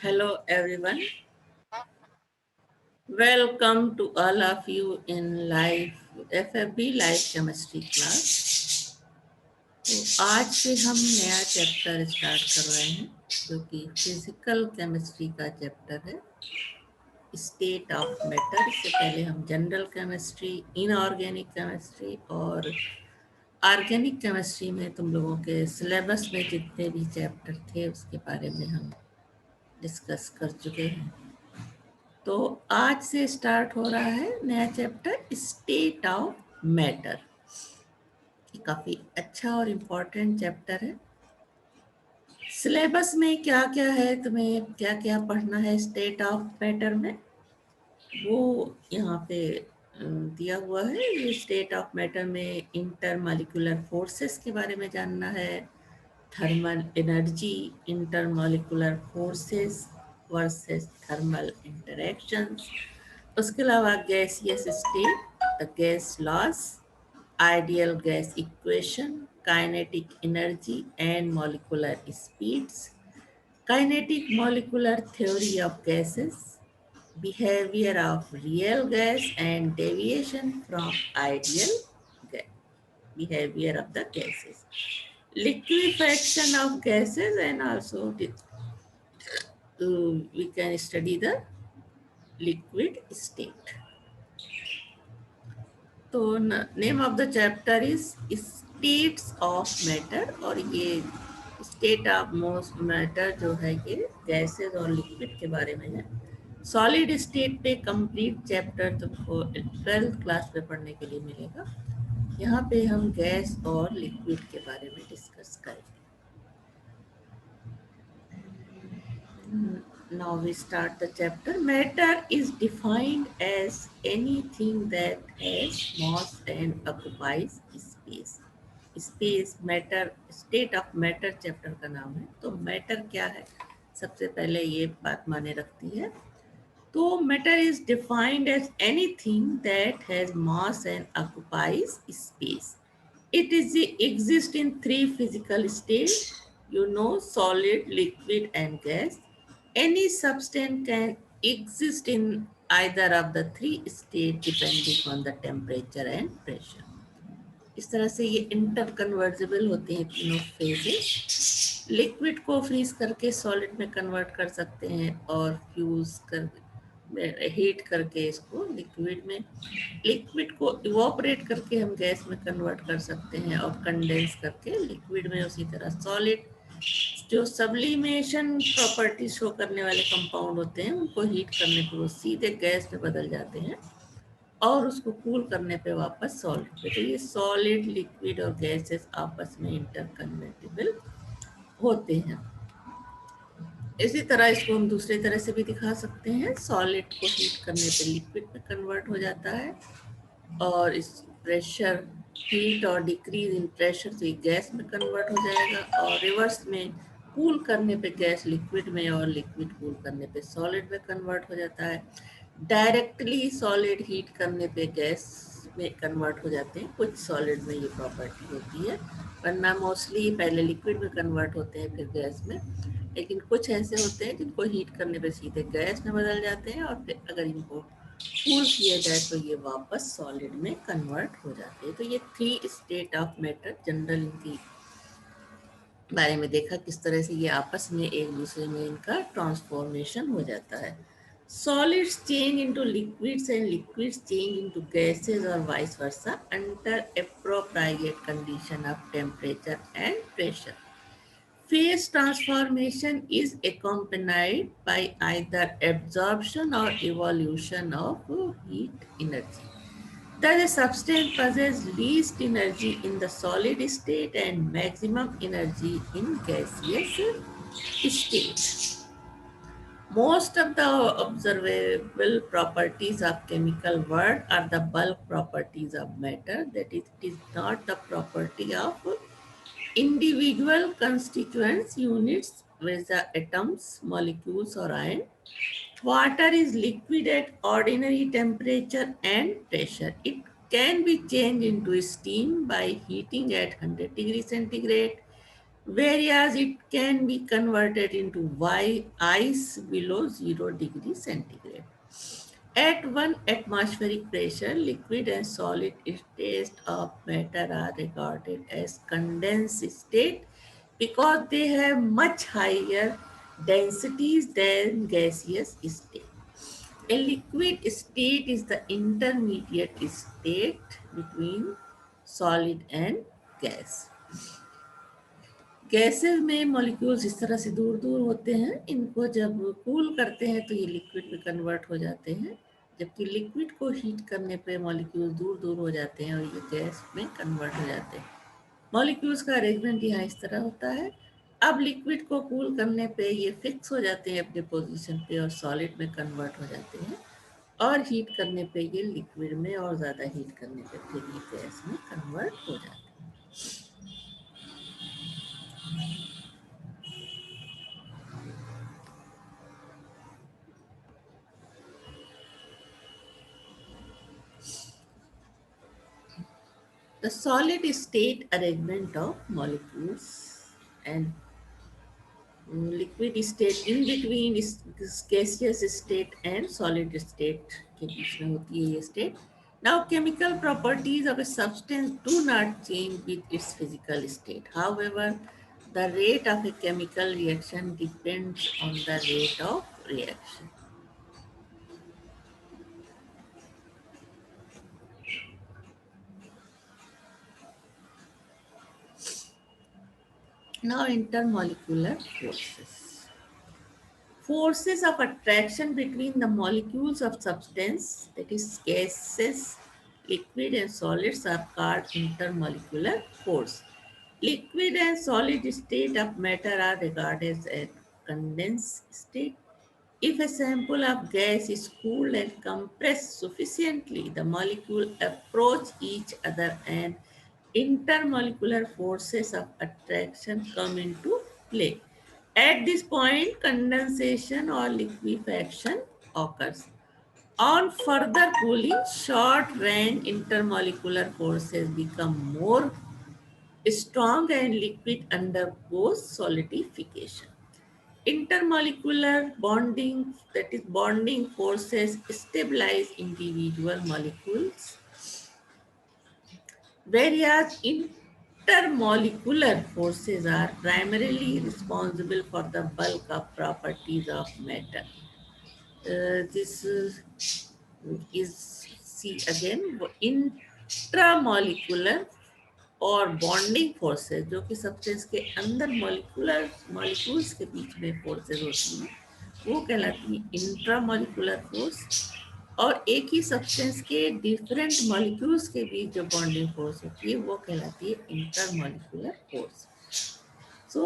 Hello everyone. Welcome to all of you in live FFB live chemistry class. तो आज से हम नया चैप्टर स्टार्ट कर रहे हैं जो कि फिजिकल केमिस्ट्री का चैप्टर है, स्टेट ऑफ मैटर। इससे पहले हम जनरल केमिस्ट्री, इनऑर्गेनिक केमिस्ट्री और ऑर्गेनिक केमिस्ट्री में तुम लोगों के सिलेबस में जितने भी चैप्टर थे उसके बारे में हम डिस्कस कर चुके हैं। तो आज से स्टार्ट हो रहा है नया चैप्टर, स्टेट ऑफ मैटर। ये काफी अच्छा और इम्पोर्टेंट चैप्टर है। सिलेबस में क्या क्या है, तुम्हें क्या क्या पढ़ना है स्टेट ऑफ मैटर में, वो यहाँ पे दिया हुआ है। ये स्टेट ऑफ मैटर में इंटरमॉलिक्यूलर फोर्सेस के बारे में जानना है, thermal energy, intermolecular forces versus thermal interactions. उसके अलावा gaseous state, the gas laws, ideal gas equation, kinetic energy and molecular speeds, kinetic molecular theory of gases, behavior of real gas and deviation from ideal behavior of the gases, liquefaction of gases, and also we can study the liquid state. तो name of the chapter is states of matter, और ये state of most matter जो है ये gases और liquid के बारे में है। सॉलिड स्टेट पे कंप्लीट चैप्टर तुमको 12th क्लास में पढ़ने के लिए मिलेगा। यहाँ पे हम गैस और लिक्विड के बारे में डिस्कस करेंगे। Now we start the chapter. Matter is defined as anything that has mass and occupies space. Space, matter, state of matter chapter का नाम है। तो मैटर क्या है, सबसे पहले ये बात माने रखती है। तो matter is defined as anything that has mass and occupies space. It is exist in three physical states, solid, liquid and gas. Any substance can exist in either of the three states depending on the temperature and pressure. इस तरह से ये inter कन्वर्जिबल होते हैं तीनों phases. Liquid को freeze करके solid में कन्वर्ट कर सकते हैं और फ्यूज कर हीट करके इसको लिक्विड में, लिक्विड को इवोपरेट करके हम गैस में कन्वर्ट कर सकते हैं और कंडेंस करके लिक्विड में। उसी तरह सॉलिड जो सब्लिमेशन प्रॉपर्टी शो करने वाले कंपाउंड होते हैं उनको हीट करने पर वो सीधे गैस में बदल जाते हैं और उसको कूल करने पे वापस सॉलिड पे। तो ये सॉलिड, लिक्विड और गैसेस आपस में इंटरकन्वर्टिबल होते हैं। इसी तरह इसको हम दूसरी तरह से भी दिखा सकते हैं। सॉलिड को हीट करने पे लिक्विड में कन्वर्ट हो जाता है और इस प्रेशर हीट और डिक्रीज इन प्रेशर से गैस में कन्वर्ट हो जाएगा, और रिवर्स में कूल करने पे गैस लिक्विड में और लिक्विड कूल करने पे सॉलिड में कन्वर्ट हो जाता है। डायरेक्टली सॉलिड हीट करने पे गैस में कन्वर्ट हो जाते हैं, कुछ सॉलिड में ये प्रॉपर्टी होती है, वरना मोस्टली पहले लिक्विड में कन्वर्ट होते हैं फिर गैस में। लेकिन कुछ ऐसे होते हैं जिनको हीट करने पे सीधे गैस में बदल जाते हैं और फिर अगर इनको कूल किया जाए तो ये वापस सॉलिड में कन्वर्ट हो जाते हैं। तो ये three state of matter general इनकी बारे में देखा, किस तरह से ये आपस में एक दूसरे में इनका ट्रांसफॉर्मेशन हो जाता है। Solids change into liquids and liquids change into gases or vice versa under appropriate condition of temperature and pressure. Phase transformation is accompanied by either absorption or evolution of heat energy. Thus, a substance possesses least energy in the solid state and maximum energy in gaseous state. Most of the observable properties of chemical world are the bulk properties of matter, that is, it is not the property of individual constituents units with the atoms, molecules or ion. Water is liquid at ordinary temperature and pressure. It can be changed into steam by heating at 100 degrees centigrade, whereas it can be converted into ice below 0 degrees centigrade. At 1 atmospheric pressure, liquid and solid states of matter are regarded as condensed state because they have much higher densities than gaseous state. A liquid state is the intermediate state between solid and gas. Gases में molecules इस तरह से दूर दूर होते हैं, इनको जब कूल करते हैं तो ये लिक्विड में कन्वर्ट हो जाते हैं, जबकि लिक्विड को हीट करने पे मॉलिक्यूल्स दूर दूर हो जाते हैं और ये गैस में कन्वर्ट हो जाते हैं। मॉलिक्यूल्स का अरेंजमेंट यहाँ इस तरह होता है। अब लिक्विड को कूल करने पे ये फिक्स हो जाते हैं अपने पोजीशन पे और सॉलिड में कन्वर्ट हो जाते हैं, और हीट करने पे ये लिक्विड में, और ज़्यादा हीट करने पे फिर ये गैस में कन्वर्ट हो जाते हैं। The solid state arrangement of molecules and liquid state in between is gaseous state and solid state के बीच में होती है ये state. Now chemical properties of a substance do not change with its physical state. However, the rate of a chemical reaction depends on the rate of reaction. Now intermolecular forces. Forces of attraction between the molecules of substance, that is gases, liquid and solids, are called intermolecular force. Liquid and solid state of matter are regarded as condensed state. If a sample of gas is cooled and compressed sufficiently, the molecules approach each other and intermolecular forces of attraction come into play. At this point, condensation or liquefaction occurs. On further cooling, short range intermolecular forces become more strong and liquid undergoes solidification. Intermolecular bonding, that is bonding forces, stabilize individual molecules, whereas intermolecular forces are primarily responsible for the bulk of properties of matter. This is, see again, intramolecular और bonding forces, जो कि substance के अंदर molecules के बीच में forces होती हैं, वो कहलाती है इंट्रामोलिकुलर फोर्स। और एक ही सब्सटेंस के डिफरेंट मॉलिक्यूल्स के बीच जो बॉन्डिंग फोर्स होती है वो कहलाती है intermolecular force. So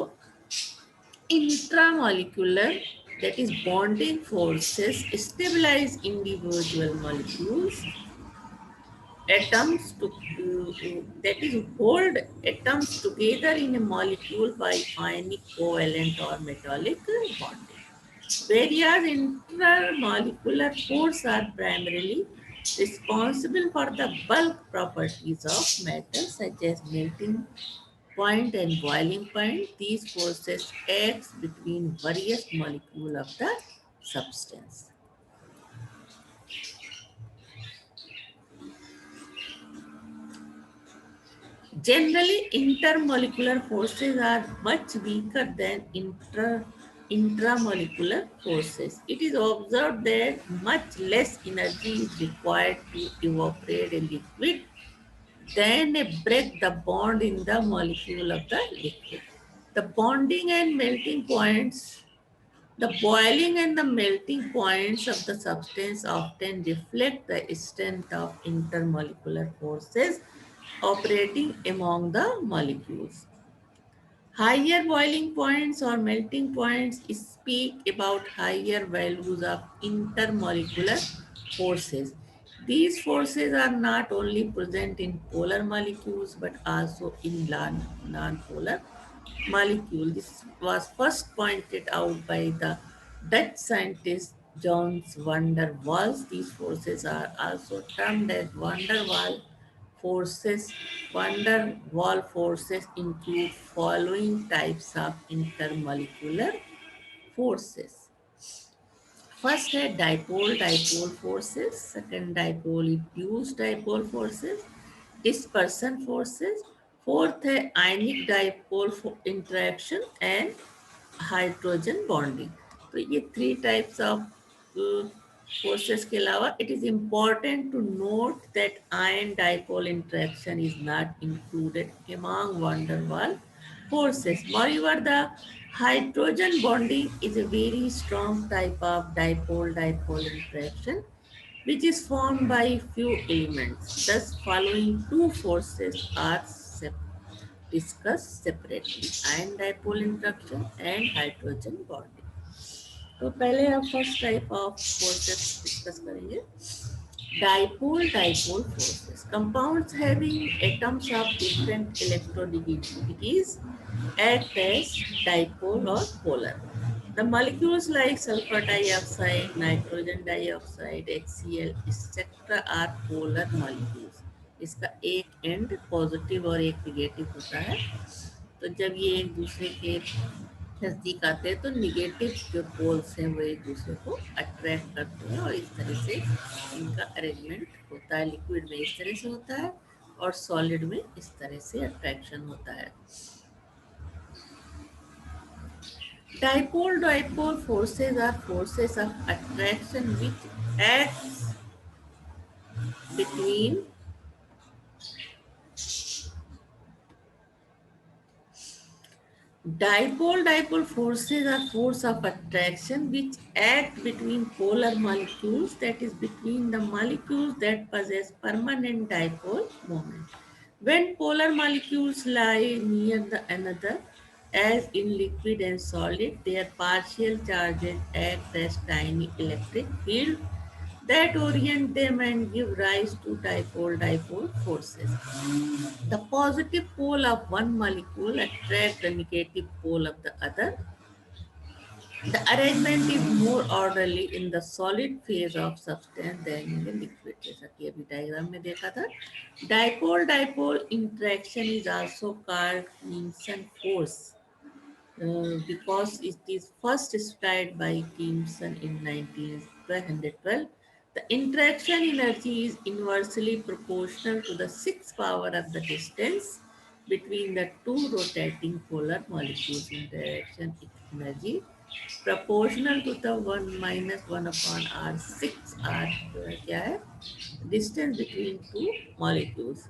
intramolecular, that is bonding forces, stabilize individual molecules, atoms to that is hold atoms together in a molecule by ionic covalent or metallic bonding, whereas intermolecular forces are primarily responsible for the bulk properties of matter such as melting point and boiling point. These forces act between various molecules of the substance. Generally, intermolecular forces are much weaker than intramolecular forces. It is observed that much less energy is required to evaporate a liquid than break the bond in the molecule of the liquid. The bonding and melting points, the boiling and the melting points of the substance often reflect the extent of intermolecular forces operating among the molecules. Higher boiling points or melting points speak about higher values of intermolecular forces. These forces are not only present in polar molecules but also in non-polar molecules. This was first pointed out by the Dutch scientist Johannes van der Waals. These forces are also termed as van der Waals forces, van der Waals forces include following types of intermolecular forces. First है dipole dipole forces, second dipole induced dipole forces, dispersion forces, fourth है ionic dipole interaction and hydrogen bonding. तो ये three types of forces के अलावा it is important to note that ion dipole interaction is not included among van der Waals forces. Moreover, the hydrogen bonding is a very strong type of dipole dipole interaction which is formed by few elements. Thus, following two forces are discussed separately: ion dipole interaction and hydrogen bonding. तो पहले हम first type of forces discuss करेंगे. Dipole dipole forces. Compounds having atoms of different electronegativities act as dipole or polar. The molecules like sulfur dioxide, nitrogen dioxide, HCl, etc. are polar molecules. इसका एक and positive और एक negative होता है. तो जब ये एक दूसरे के नज़दीक आते हैं तो निगेटिव जो पोल्स हैं वो एक दूसरे को अट्रैक्ट करते हैं और इस तरह से इनका अरेंजमेंट होता है. लिक्विड में इस तरह से होता है और सॉलिड में इस तरह से अट्रैक्शन होता है. Dipole dipole forces are forces of attraction which acts between dipole dipole forces are force of attraction which act between polar molecules, that is between the molecules that possess permanent dipole moment. When polar molecules lie near the another, as in liquid and solid, their partial charges act as tiny electric fields that orient them and give rise to dipole dipole forces. The positive pole of one molecule attracts the negative pole of the other. The arrangement is more orderly in the solid phase of substance than in the liquid. जैसा कि अभी diagram में देखा था. Dipole dipole interaction is also called Thomson force because it is first described by Thomson in 1912. The interaction energy is inversely proportional to the sixth power of the distance between the two rotating polar molecules. Interaction energy proportional to the 1 minus 1 upon r 6 r क्या है distance between two molecules.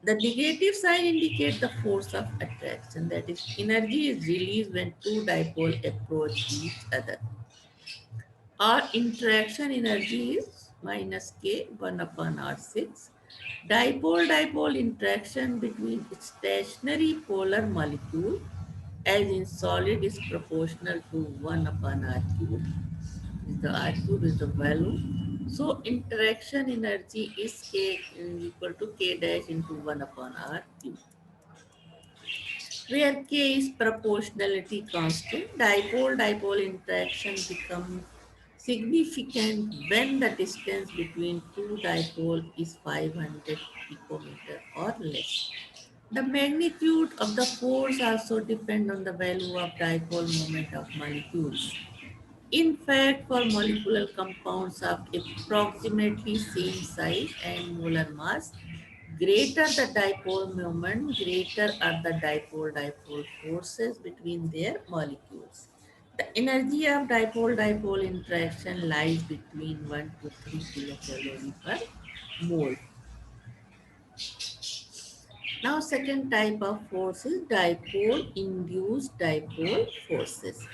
The negative sign indicates the force of attraction, that is, energy is released when two dipoles approach each other. Our interaction energy is minus k 1 upon r6. Dipole dipole interaction between stationary polar molecule as in solid is proportional to 1 upon r cube. The r cube is the value. So interaction energy is k equal to k dash into 1 upon r cube, where k is proportionality constant. Dipole dipole interaction becomes significant when the distance between two dipoles is 500 picometer or less. The magnitude of the force also depends on the value of dipole moment of molecules. In fact, for molecular compounds of approximately same size and molar mass, greater the dipole moment, greater are the dipole-dipole forces between their molecules. The energy of dipole-dipole interaction lies between 1 to 3 kilocalorie per mole. Now, second type of force is dipole-induced dipole forces.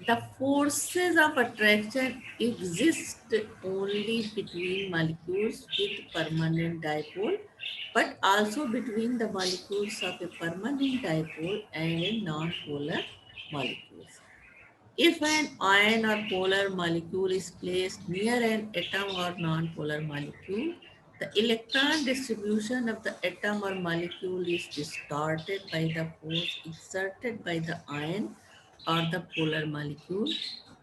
The forces of attraction exist only between molecules with permanent dipole, but also between the molecules of a permanent dipole and a non-polar molecules. If an ion or polar molecule is placed near an atom or non-polar molecule, the electron distribution of the atom or molecule is distorted by the force exerted by the ion or the polar molecule.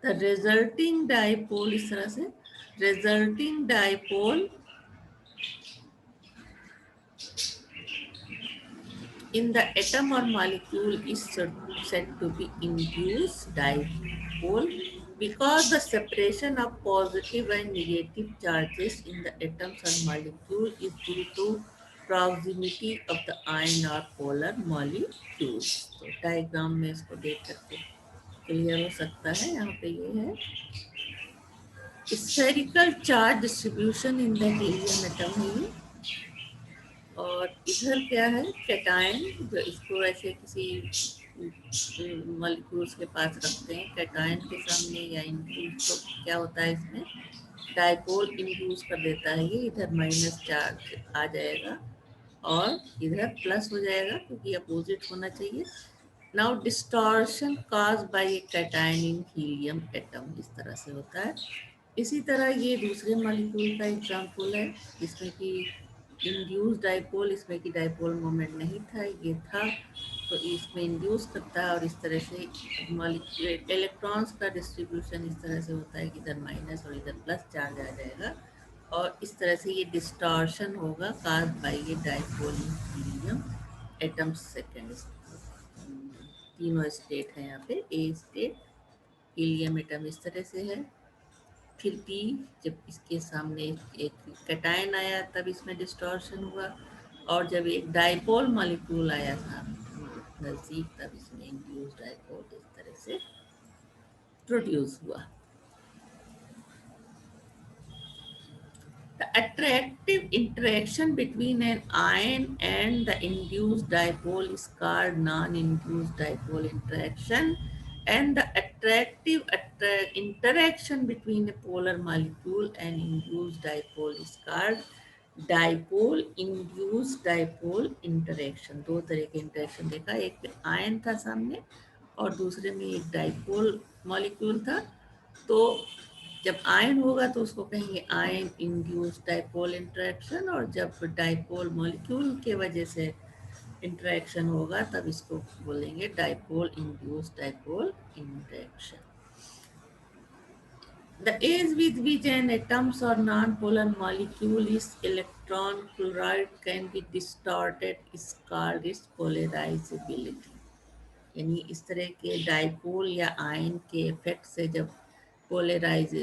The resulting dipole इस तरह से resulting dipole in the atom or molecule is said to be induced dipole because the separation of positive and negative charges in the atoms or molecule is due to proximity of the ion or polar molecules. तो diagram में इसको देख करके clear हो सकता है। यहाँ पे ये है spherical charge distribution in the helium atom है ये। और इधर क्या है कैटायन, जो इसको ऐसे किसी मॉलिक्यूल्स के पास रखते हैं कैटायन के सामने या इंड्यूस, तो क्या होता है इसमें डाइपोल इंड्यूस कर देता है, ये इधर माइनस चार्ज आ जाएगा और इधर प्लस हो जाएगा क्योंकि अपोजिट होना चाहिए। Now distortion cause by A cation in helium atom, इस तरह से होता है। इसी तरह ये दूसरे मॉलिक्यूल का एग्जाम्पल है जिसमें कि इंड्यूस डाइपोल, इसमें कि डाइपोल मोमेंट नहीं था, ये था, तो इसमें इंड्यूस करता है और इस तरह से मॉलिक्यूल इलेक्ट्रॉन्स का डिस्ट्रीब्यूशन इस तरह से होता है कि इधर माइनस और इधर प्लस चार्ज आ जाएगा और इस तरह से ये डिस्टॉर्शन होगा काज बाय ये डाइपोल इन हीलियम एटम। सेकेंड तीनों स्टेट है यहाँ पे, ए स्टेट हीलियम एटम इस तरह से है, फिर बी जब इसके सामने एक कैटायन आया तब इसमें डिस्टॉर्शन हुआ और जब एक डाइपोल मॉलिक्यूल आया था नज़दीक तब इसमें इंड्यूस डाइपोल इस तरह से प्रोड्यूस हुआ। The attractive interaction between an ion and the induced dipole is called non-induced dipole interaction, and the attractive interaction between a polar molecule and induced dipole is called dipole induced dipole interaction। दो तरह के interaction देखा, एक पे ion था सामने और दूसरे में एक डाइपोल मॉलिक्यूल था। तो जब आयन होगा तो उसको कहेंगे आयन इंड्यूस डाइपोल इंटरेक्शन, और जब डाइपोल मॉलिक्यूल के वजह से इंटरेक्शन होगा तब इसको बोलेंगे dipole induce dipole interaction. The age with which an atoms or non-polar molecule is electron chloride can be distorted is called its polarizability। यानी इस तरह के डाइपोल या आयन के इफेक्ट से जब पोलराइज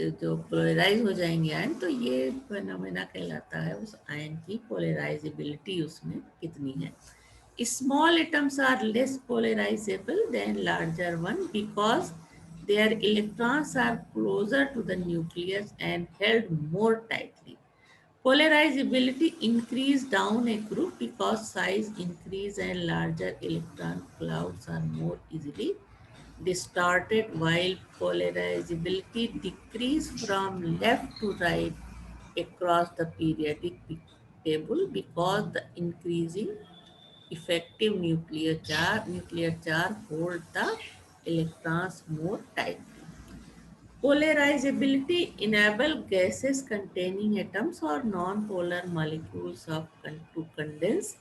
हो जाएंगे आयन, तो ये फेनोमेना कहलाता है उस आयन की पोलराइजेबिलिटी उसमें कितनी है। Small atoms are less polarizable than larger one because their electrons are closer to the nucleus and held more tightly. Polarizability increase down a group because size increase and larger electron clouds are more easily distorted, while polarizability decrease from left to right across the periodic table because the increasing effective nuclear charge hold the electrons more tightly. Polarizability enable gases containing atoms or non-polar molecules to condense.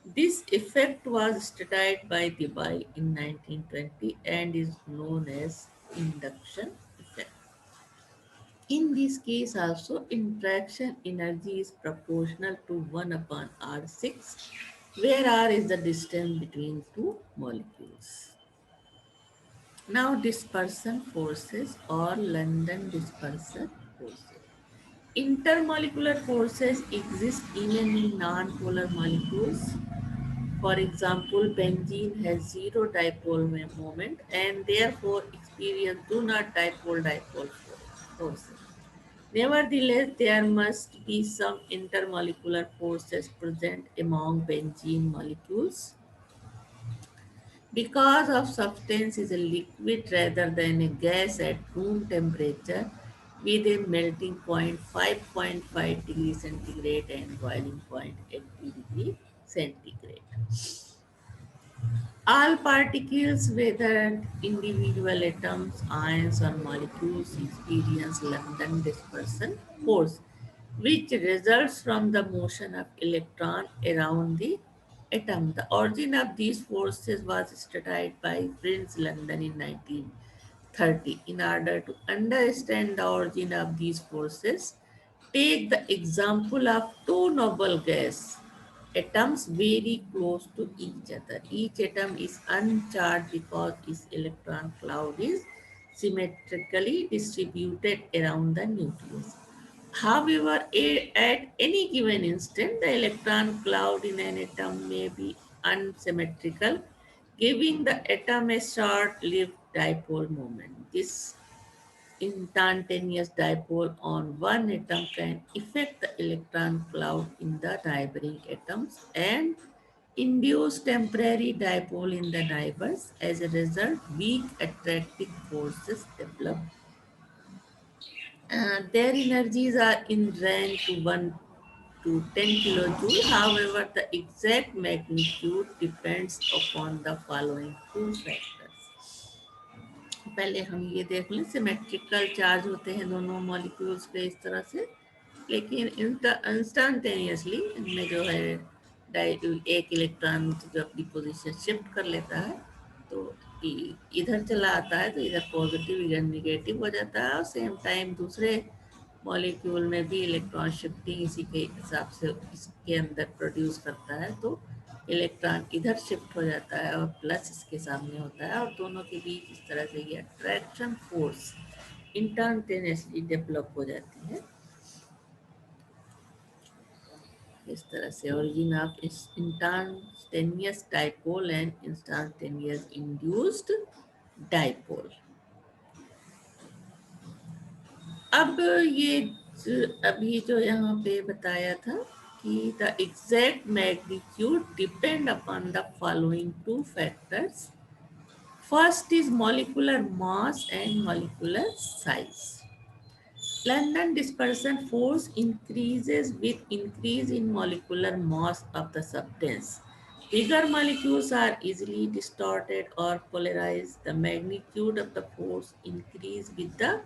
This effect was studied by Debye in 1920 and is known as induction effect. In this case also, interaction energy is proportional to 1 upon R6, where R is the distance between two molecules. Now dispersion forces or London dispersion forces. Intermolecular forces exist even in non-polar molecules. For example, benzene has zero dipole moment and therefore experience do not dipole forces. Nevertheless, there must be some intermolecular forces present among benzene molecules because of substance is a liquid rather than a gas at room temperature with a melting point 5.5 degree centigrade and boiling point 80 degree centigrade. All particles, whether individual atoms, ions, or molecules, experience London dispersion force, which results from the motion of electron around the atom. The origin of these forces was studied by Prince London in 1930. In order to understand the origin of these forces, take the example of two noble gases atoms very close to each other. Each atom is uncharged because its electron cloud is symmetrically distributed around the nucleus. However, at any given instant, the electron cloud in an atom may be unsymmetrical, giving the atom a short-lived dipole moment. This instantaneous dipole on one atom can affect the electron cloud in the neighboring atoms and induce temporary dipole in the neighbors. As a result, weak attractive forces develop. Their energies are in range to 1 to 10 kilojoule. However, the exact magnitude depends upon the following two factors. पहले हम ये देख लें, symmetrical charge होते हैं दोनों molecules पे इस तरह से, लेकिन इंस्टेंटेनियसली इनमें जो है एक इलेक्ट्रॉन जो अपनी पोजीशन शिफ्ट कर लेता है, तो इधर चला आता है, तो इधर पॉजिटिव इधर निगेटिव हो जाता है, और सेम टाइम दूसरे मॉलिक्यूल में भी इलेक्ट्रॉन शिफ्टिंग इसी के हिसाब से इसके अंदर प्रोड्यूस करता है, तो इलेक्ट्रॉन इधर शिफ्ट हो जाता है और प्लस इसके सामने होता है, और दोनों के बीच इस तरह से ये अट्रैक्शन फोर्स इंस्टेंटेनियसली डेवलप हो जाती है। इस तरह से origin of instantaneous dipole and instantaneous induced dipole. अब ये अभी जो यहाँ पे बताया था कि the exact magnitude depend upon the following two factors. First is molecular mass and molecular size. London dispersion force increases with increase in molecular mass of the substance. Bigger molecules are easily distorted or polarized. The magnitude of the force increase with the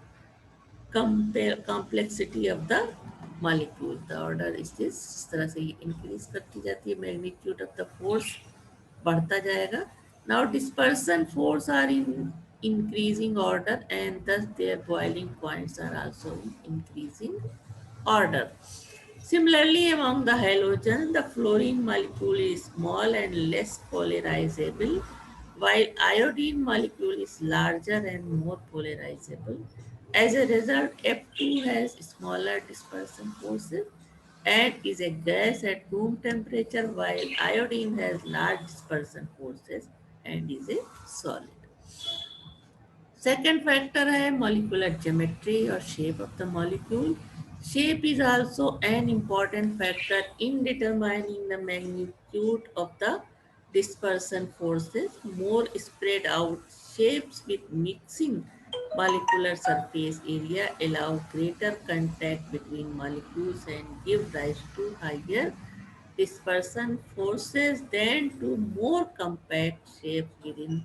complexity of the molecule. The order is this, इस तरह से ये increase करती जाती है, magnitude of the force बढ़ता जाएगा. Now dispersion force are in increasing order, and thus their boiling points are also in increasing order. Similarly, among the halogen, the fluorine molecule is small and less polarizable, while iodine molecule is larger and more polarizable. As a result, F2 has smaller dispersion forces and is a gas at room temperature, while iodine has large dispersion forces and is a solid. Second factor है molecular geometry or shape of the molecule. Shape is also an important factor in determining the magnitude of the dispersion forces. More spread out shapes with mixing molecular surface area allow greater contact between molecules and give rise to higher dispersion forces than to more compact shapes within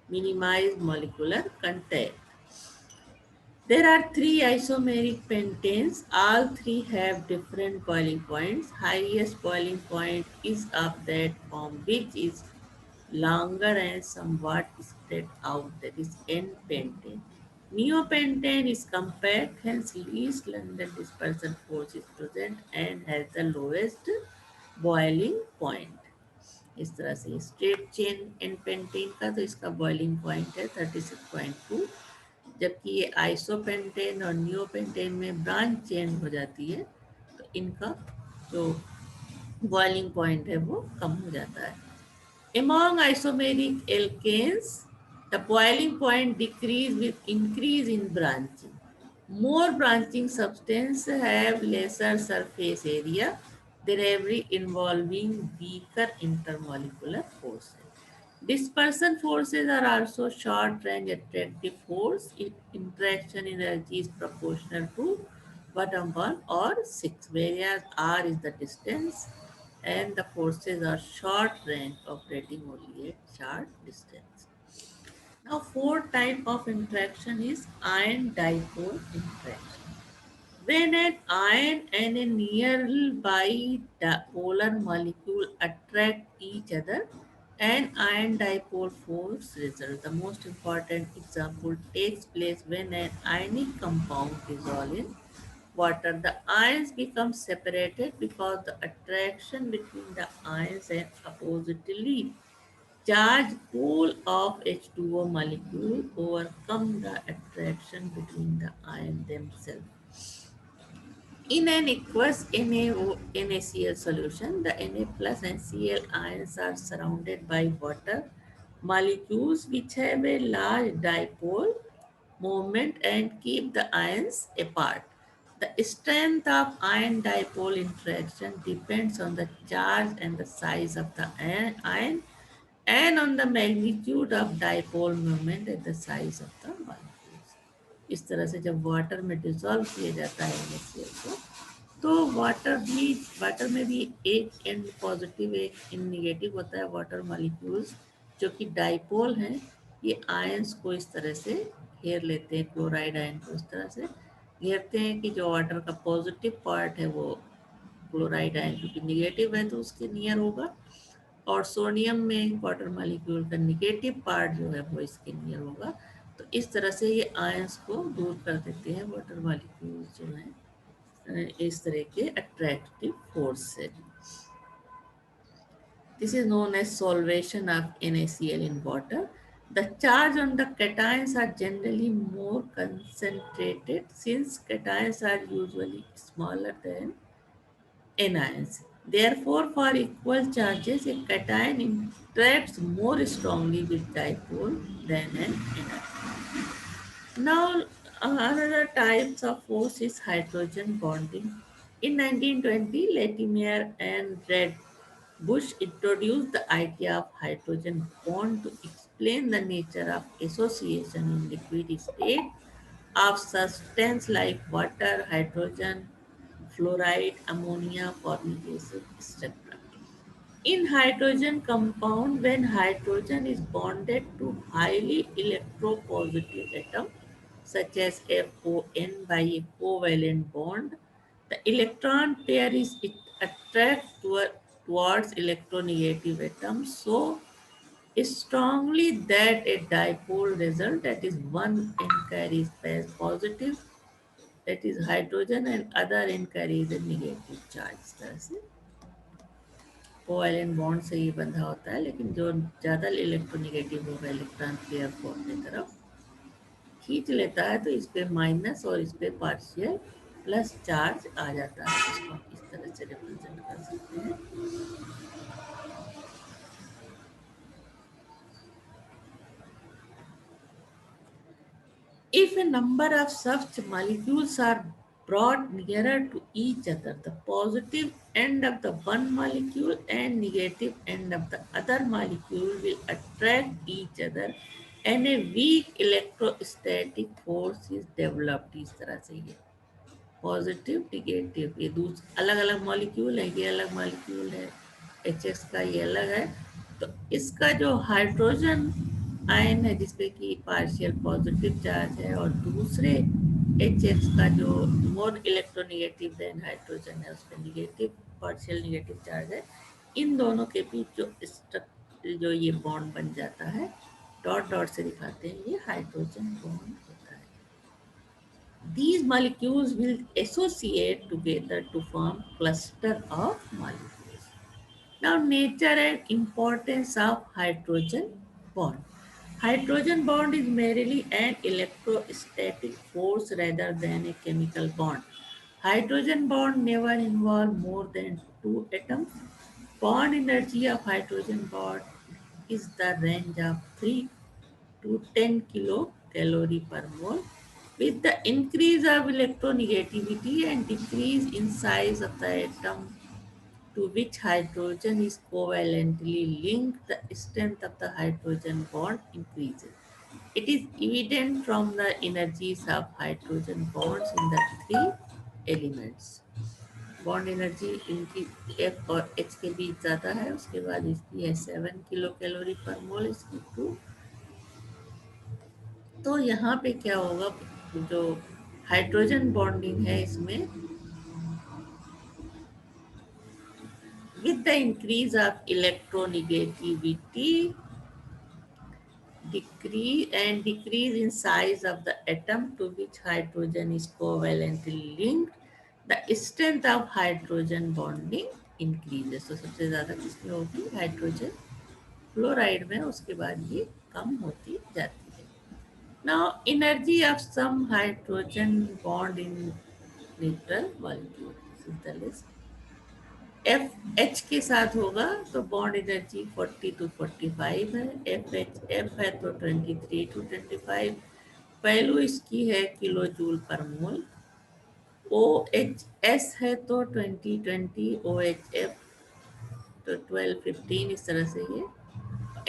minimized molecular contact. There are three isomeric pentanes. All three have different boiling points. Highest boiling point is of that form which is longer and somewhat spread out, that is N-pentane. Neopentane is compact, hence least London dispersion force is present and has the lowest boiling point. इस तरह से straight chain N pentane का तो इसका boiling point है 36.2, जबकि ये isopentane और न्यूपेंटेन में ब्रांच चेन हो जाती है, तो इनका जो बॉइलिंग पॉइंट है वो कम हो जाता है. Among isomeric alkanes, the boiling point decrease with increase in branching. More branching substances have lesser surface area, thereby involving weaker intermolecular forces. Dispersion forces are also short-range attractive force. Interaction energy is proportional to bottom 1 or 6, whereas R is the distance and the forces are short range, operating only at short distance. Now, fourth type of interaction is ion dipole interaction. When an ion and a nearby polar molecule attract each other, an ion dipole force results. The most important example takes place when an ionic compound dissolves in water, the ions become separated because the attraction between the ions and oppositely charged pool of H2O molecule overcome the attraction between the ions themselves. In an aqueous NaCl solution, the Na plus and Cl ions are surrounded by water molecules which have a large dipole moment and keep the ions apart. The strength of ion dipole interaction depends on the charge and the size of the ion and on the magnitude of dipole moment and the size of the molecules. इस तरह से जब water में dissolve किया जाता है NaCl को, तो वाटर में भी एक एंड पॉजिटिव एक एंड निगेटिव होता है वाटर मॉलिक्यूल्स जो कि डाइपोल हैं। ये आयंस को इस तरह से घेर लेते हैं, क्लोराइड आयन को इस तरह से घेरते हैं कि जो वाटर का पॉजिटिव पार्ट है वो क्लोराइड आयन क्योंकि निगेटिव है तो उसके नियर होगा, और सोडियम में वाटर मॉलिक्यूल का निगेटिव पार्ट जो है वो इसके नियर होगा। तो इस तरह से ये आयंस को दूर कर देते हैं वाटर मॉलिक्यूल्स जो हैं इस तरह के अट्रैक्टिव फोर्स से। This is known as solvation of NaCl in water. The charge on the cations are generally more concentrated since cations are usually smaller than anions. Therefore, for equal charges, a cation interacts more strongly with dipole than an anion. Now, another types of force is hydrogen bonding. In 1920, Latimer and Red Bush introduced the idea of hydrogen bond to explain the nature of association in liquid state of substance like water, hydrogen, fluoride, ammonia, formation, etc. In hydrogen compound, when hydrogen is bonded to highly electropositive atom, such as FON by a covalent bond, the electron pair is attracted towards electronegative atoms so strongly that a dipole result, that is one end carries as positive, that is hydrogen, and other end carries a negative charge. इस तरह से covalent bond से ही बंधा होता है, लेकिन जो ज़्यादा इलेक्ट्रोनिगेटिव होगा इलेक्ट्रॉन पेयर को अपनी तरफ खींच लेता है तो इस पे माइनस और इस पे पार्शियल प्लस चार्ज आ जाता है, इसको हम इस तरह से रिप्रेजेंट कर सकते हैं। If a number of such molecules are brought nearer to each other, the positive end of the one molecule and negative end of the other molecule will attract each other and a weak electrostatic force is developed. इस तरह से ये positive negative ये अलग अलग molecule है, ये अलग मॉलिक्यूल है, HX का ये अलग है। तो इसका जो हाइड्रोजन आयन है जिसपे कि पार्शियल पॉजिटिव चार्ज है और दूसरे HX का जो मोर इलेक्ट्रोनिगेटिव देन हाइड्रोजन है उस पर निगेटिव पार्शियल निगेटिव चार्ज है, इन दोनों के बीच जो ये बॉन्ड बन जाता है डॉट डॉट से दिखाते हैं, ये हाइड्रोजन बॉन्ड होता है। These molecules will associate together to form cluster of molecules. Now, nature and importance of hydrogen bond. Hydrogen bond is merely an electrostatic force rather than a chemical bond. Hydrogen bond never involve more than two atoms. Bond energy of hydrogen bond is the range of 3 to 10 kilocalorie per mole. With the increase of electronegativity and decrease in size of the atom to which hydrogen is covalently linked, the strength of the hydrogen bond increases. It is evident from the energies of hydrogen bonds in the three elements. Bond energy इनकी F और H के बीच ज़्यादा है, उसके बाद इसकी है 7 kilo calorie पर मोल, इसकी 2। तो यहाँ पे क्या होगा, जो हाइड्रोजन बॉन्डिंग है इसमें with the increase of electronegativity decrease in size of the atom to which hydrogen is covalently linked, The strength of hydrogen bonding increases. तो सबसे ज़्यादा किसमें होगी? हाइड्रोजन फ्लोराइड में, उसके बाद ये कम होती जाती है. Now energy of some hydrogen bond in neutral molecule. This is the list. F H के साथ होगा तो बॉन्ड एनर्जी 40 to 45 है. एफ है तो 23 to 25. वैल्यू इसकी है किलो जूल पर मोल. ओ एच एस है तो 20 20. ओ एच एफ तो 12 15. इस तरह से ये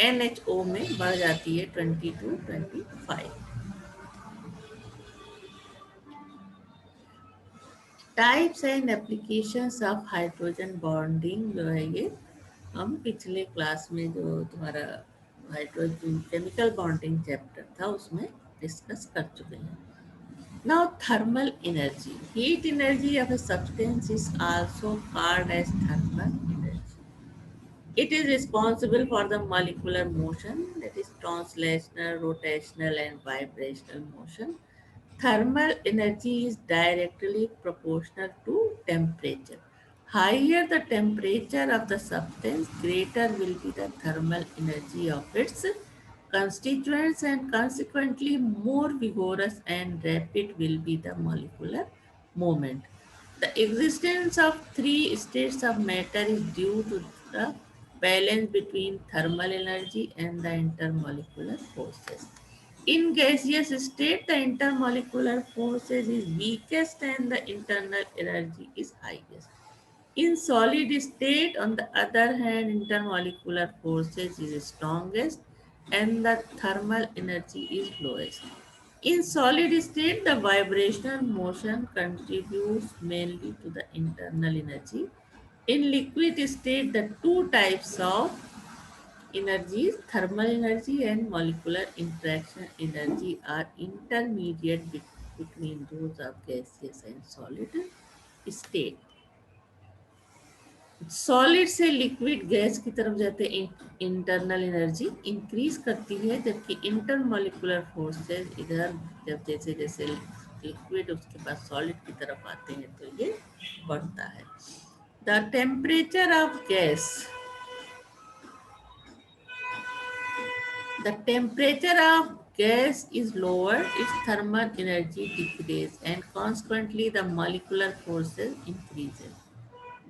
एन एच ओ में बढ़ जाती है 20 to 25. Types and applications of hydrogen bonding जो है ये हम पिछले क्लास में जो तुम्हारा हाइड्रोजन केमिकल बॉन्डिंग चैप्टर था उसमें डिस्कस कर चुके हैं. Now thermal energy. Heat energy of a substance is also called as thermal energy. It is responsible for the molecular motion, that is translational, rotational and vibrational motion. Thermal energy is directly proportional to temperature. Higher the temperature of the substance, greater will be the thermal energy of its constituents, and consequently more vigorous and rapid will be the molecular movement. The existence of three states of matter is due to the balance between thermal energy and the intermolecular forces. In gaseous state, the intermolecular forces is weakest and the internal energy is highest. In solid state, on the other hand, intermolecular forces is strongest and the thermal energy is lowest. In solid state, the vibrational motion contributes mainly to the internal energy. In liquid state, the two types of energies, thermal energy and molecular interaction energy, are intermediate between those of gaseous and solid state. Solid से liquid gas की तरफ जाते internal energy increase करती है, जबकि intermolecular forces इधर जब जैसे जैसे लिक्विड उसके बाद सॉलिड की तरफ आते हैं तो ये बढ़ता है. The temperature of gas. The temperature of gas is lower, its thermal energy decreases, and consequently the molecular forces increases.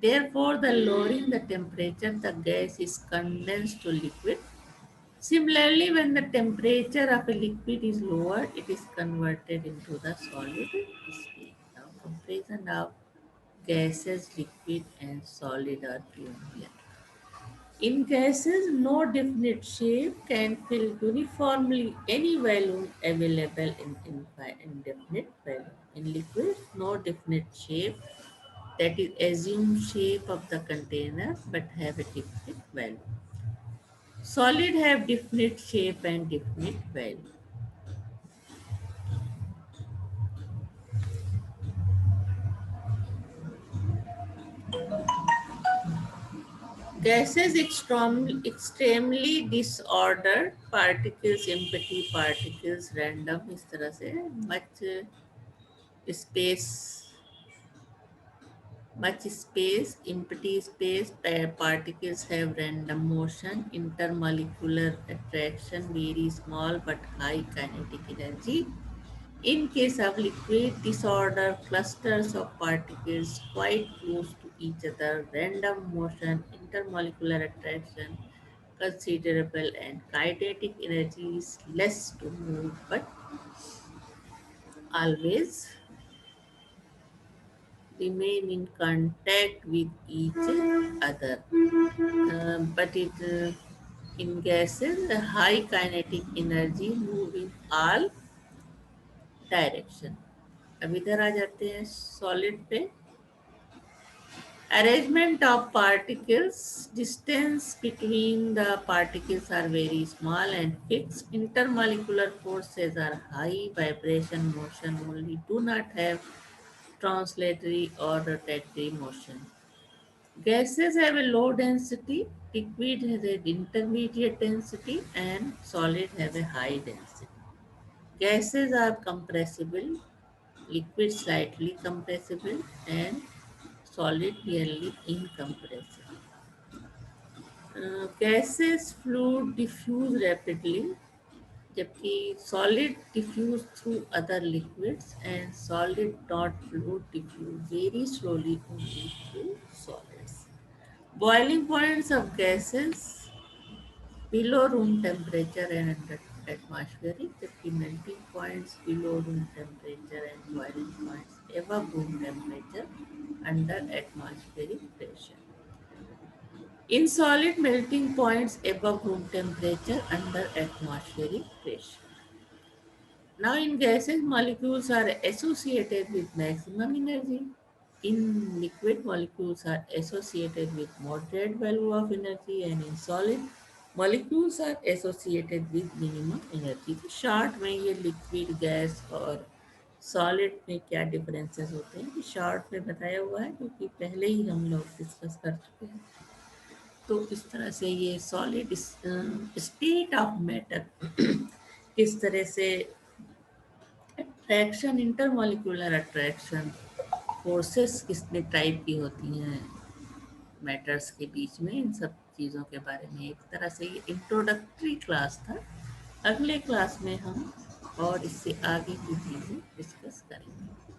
Therefore, the lowering the temperature, the gas is condensed to liquid. Similarly, when the temperature of a liquid is lower, it is converted into the solid state. Now, comparison of gases, liquid, and solid are given here. In gases, no definite shape can fill uniformly any volume available in indefinite value. In liquids, no definite shape, that is assumed shape of the container, but have a definite value. Solid have definite shape and definite value. Gases extremely disordered, particles empty, particles random, इस तरह से much space, empty space, particles have random motion, intermolecular attraction very small but high kinetic energy. In case of liquid, disorder, clusters of particles quite close to each other, random motion, intermolecular attraction considerable, and kinetic energy is less to move but always remain in contact with each other. But in gases, the high kinetic energy move in all direction. अब इधर आ जाते हैं solid पे. Arrangement of particles. Distance between the particles are very small and fixed. Intermolecular forces are high. Vibration motion only do not have translatory or rotatory motion. Gases have a low density, liquid has an intermediate density, and solid have a high density. Gases are compressible, liquid slightly compressible, and solid nearly incompressible. Gases fluid diffuse rapidly, जबकि solid diffuse through other liquids and solid dot fluid diffuse very slowly only through solids. Boiling points of gases below room temperature and under atmospheric, जबकि melting points below room temperature and boiling points above room temperature under atmospheric pressure. In solid, melting points above room temperature under atmospheric pressure. Now, in gases, molecules are associated with maximum energy. In liquid, molecules are associated with moderate value of energy, and in solid, molecules are associated with minimum energy. तो short में ये liquid gas और solid में क्या differences होते हैं, कि short में बताया हुआ है क्योंकि पहले ही हम लोग डिस्कस कर चुके हैं. तो इस तरह से ये सॉलिड स्टेट ऑफ मैटर किस तरह से अट्रैक्शन, इंटरमॉलिक्यूलर अट्रैक्शन फोर्सेस कितने टाइप की होती हैं मैटर्स के बीच में, इन सब चीज़ों के बारे में एक तरह से ये इंट्रोडक्टरी क्लास था. अगले क्लास में हम और इससे आगे की चीज़ें डिस्कस करेंगे.